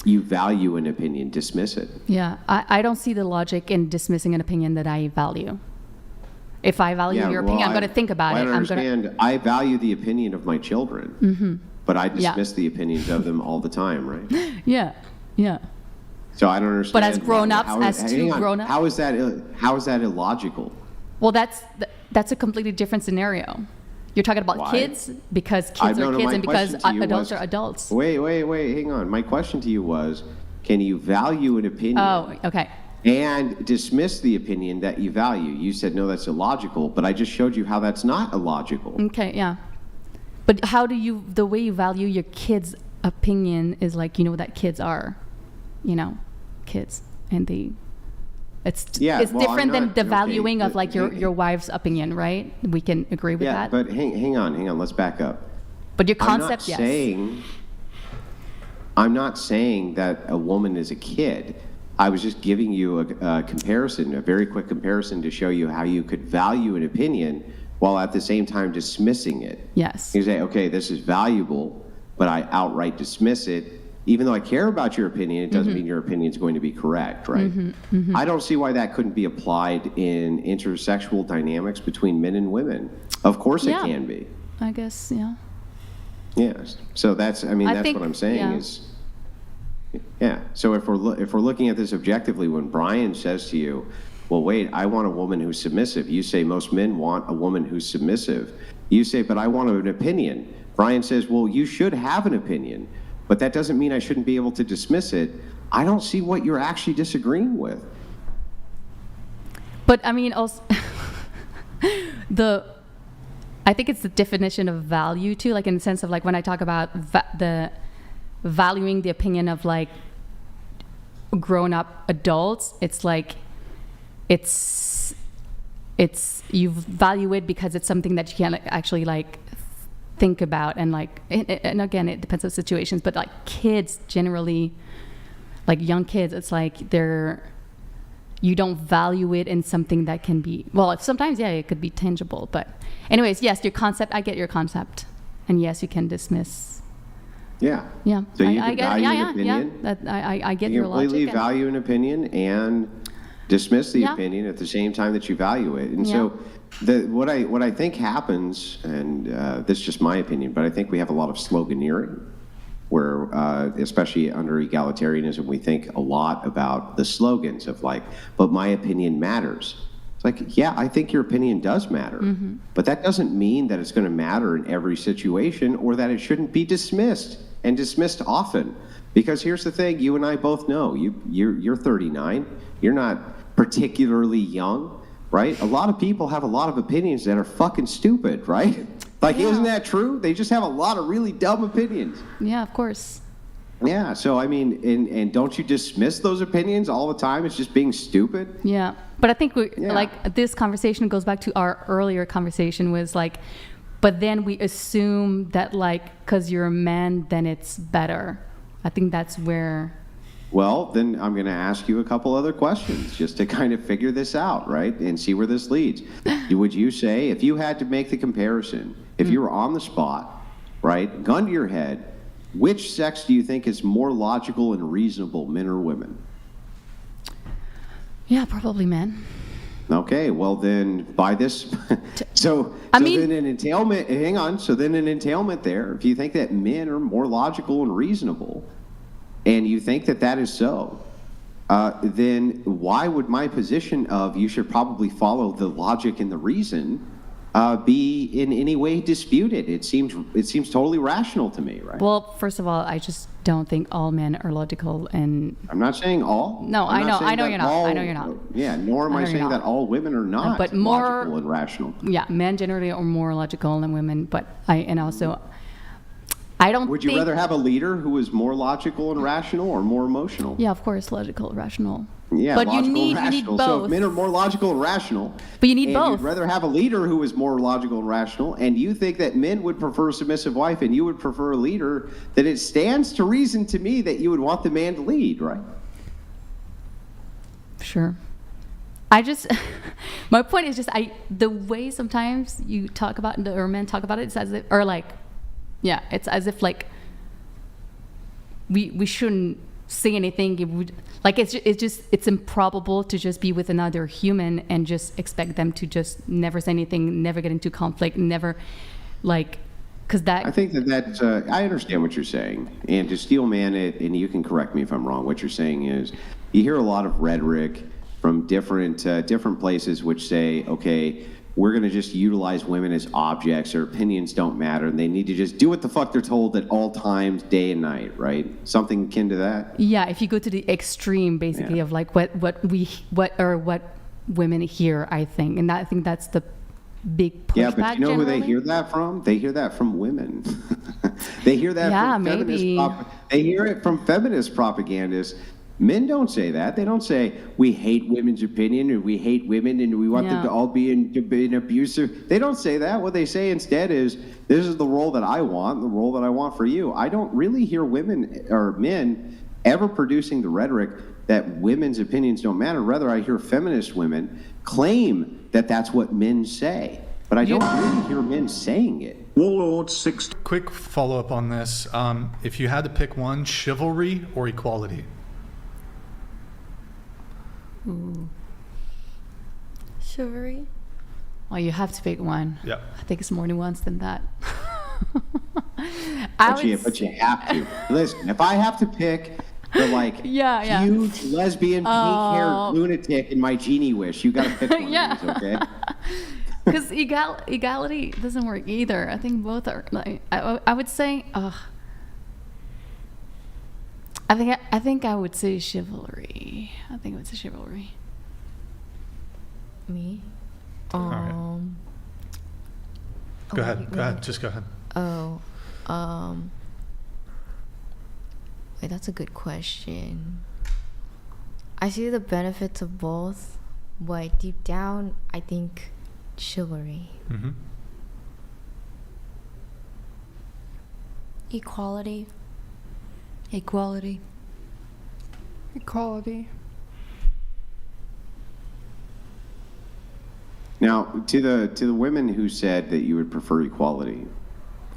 you value an opinion, dismiss it. Yeah, I don't see the logic in dismissing an opinion that I value. If I value your opinion, I'm going to think about it. I value the opinion of my children, but I dismiss the opinions of them all the time, right? Yeah. So I don't understand. But as grown-ups, how is that illogical? Well, that's a completely different scenario. You're talking about kids because kids are kids and because adults are adults. Wait, hang on. My question to you was, can you value an opinion? Oh, okay. And dismiss the opinion that you value? You said, no, that's illogical, but I just showed you how that's not illogical. Okay, yeah. But the way you value your kid's opinion is like, that kids are, kids. And it's different than the valuing of like your wife's opinion, right? We can agree with that. Yeah, but hang on. Let's back up. But your concept, yes. I'm not saying that a woman is a kid. I was just giving you a comparison, a very quick comparison to show you how you could value an opinion while at the same time dismissing it. Yes. You say, okay, this is valuable, but I outright dismiss it. Even though I care about your opinion, it doesn't mean your opinion is going to be correct, right? I don't see why that couldn't be applied in intersexual dynamics between men and women. Of course it can be. I guess, yeah. Yes. So that's what I'm saying is, So if we're looking at this objectively, when Brian says to you, well, wait, I want a woman who's submissive. You say most men want a woman who's submissive. You say, but I want an opinion. Brian says, well, you should have an opinion. But that doesn't mean I shouldn't be able to dismiss it. I don't see what you're actually disagreeing with. But I mean, also, I think it's the definition of value too, like in the sense of like when I talk about the valuing the opinion of like grown-up adults, it's like you value it because it's something that you can actually like think about and like, and again, it depends on situations, but like kids generally, like young kids, it's like you don't value it in something that can be, well, sometimes, it could be tangible, but anyways, yes, your concept, I get your concept. And yes, you can dismiss. Yeah. Yeah. So you can value an opinion. I get your logic. You completely value an opinion and dismiss the opinion at the same time that you value it. And so what I think happens, and this is just my opinion, but I think we have a lot of sloganeering where, especially under egalitarianism, we think a lot about the slogans of like, but my opinion matters. It's like, yeah, I think your opinion does matter, but that doesn't mean that it's going to matter in every situation or that it shouldn't be dismissed and dismissed often. Because here's the thing, you and I both know, you're 39, you're not particularly young, right? A lot of people have a lot of opinions that are fucking stupid, right? Like, isn't that true? They just have a lot of really dumb opinions. Yeah, of course. Yeah, so I mean, and don't you dismiss those opinions all the time? It's just being stupid? Yeah, but I think like this conversation goes back to our earlier conversation was like, but then we assume that like, because you're a man, then it's better. I think that's where... Well, then I'm going to ask you a couple other questions just to kind of figure this out, right? And see where this leads. Would you say, if you had to make the comparison, if you were on the spot, right, gun to your head, which sex do you think is more logical and reasonable, men or women? Yeah, probably men. Okay, well then, by this, then an entailment, hang on, so then an entailment there, if you think that men are more logical and reasonable, and you think that that is so, then why would my position of you should probably follow the logic and the reason be in any way disputed? It seems totally rational to me, right? Well, first of all, I just don't think all men are logical, and I'm not saying all. No, I know you're not. I know you're not. Yeah, nor am I saying that all women are not but more logical and rational. Yeah, men generally are more logical than women, but I don't. Would you rather have a leader who is more logical and rational or more emotional? Yeah, of course, logical, rational. Yeah, but logical you need and rational. both. So if men are more logical and rational, but you need both. You'd rather have a leader who is more logical and rational, and you think that men would prefer a submissive wife, and you would prefer a leader, then it stands to reason to me that you would want the man to lead, right? Sure. My point is just the way sometimes you talk about it, or men talk about it, it's as if, or like, yeah, it's as if like we shouldn't say anything, it would like it's improbable to just be with another human and just expect them to just never say anything, never get into conflict, never like. I think that's, I understand what you're saying. And to steel man it, and you can correct me if I'm wrong, what you're saying is you hear a lot of rhetoric from different places which say, okay, we're going to just utilize women as objects, their opinions don't matter, and they need to just do what the fuck they're told at all times, day and night, right? Something akin to that? Yeah, if you go to the extreme, basically, of like what women hear, I think. And I think that's the big pushback. Yeah, but you know generally. who they hear that from? They hear that from women. They hear that from feminist. They hear it from feminist propagandists. Men don't say that. They don't say we hate women's opinion or we hate women and we want them to all be in abusive. They don't say that. What they say instead is, this is the role that I want, the role that I want for you. I don't really hear women or men ever producing the rhetoric that women's opinions don't matter. Rather, I hear feminist women claim that that's what men say. But I don't really hear men saying it. Warlord 6. Quick follow-up on this. If you had to pick one, chivalry or equality? Ooh. Chivalry? Well, you have to pick one. Yeah. I think it's more nuanced than that. But you have to. Listen, if I have to pick the huge lesbian pink-haired lunatic in my genie wish, you got to pick one of these, okay? Because equality doesn't work either. I think both are like. I would say. I think I would say chivalry. I think I would say chivalry. Me? Right. Go ahead. Just go ahead. Wait, that's a good question. I see the benefits of both, but deep down, I think chivalry. Mm-hmm. Equality. Now, to the women who said that you would prefer equality,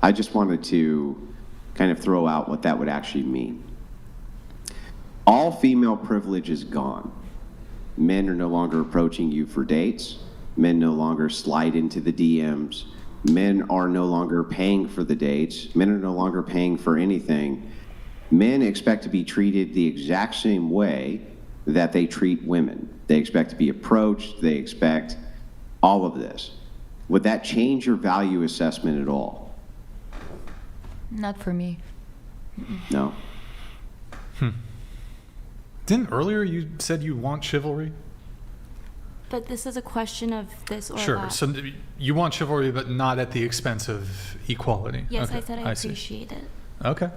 I just wanted to kind of throw out what that would actually mean. All female privilege is gone. Men are no longer approaching you for dates. Men no longer slide into the DMs. Men are no longer paying for the dates. Men are no longer paying for anything. Men expect to be treated the exact same way that they treat women. They expect to be approached. They expect all of this. Would that change your value assessment at all? Not for me. No. Didn't earlier you said you want chivalry? But this is a question of this or Sure. that. So you want chivalry, but not at the expense of equality. Yes, Okay, I said I see. appreciate it. Okay.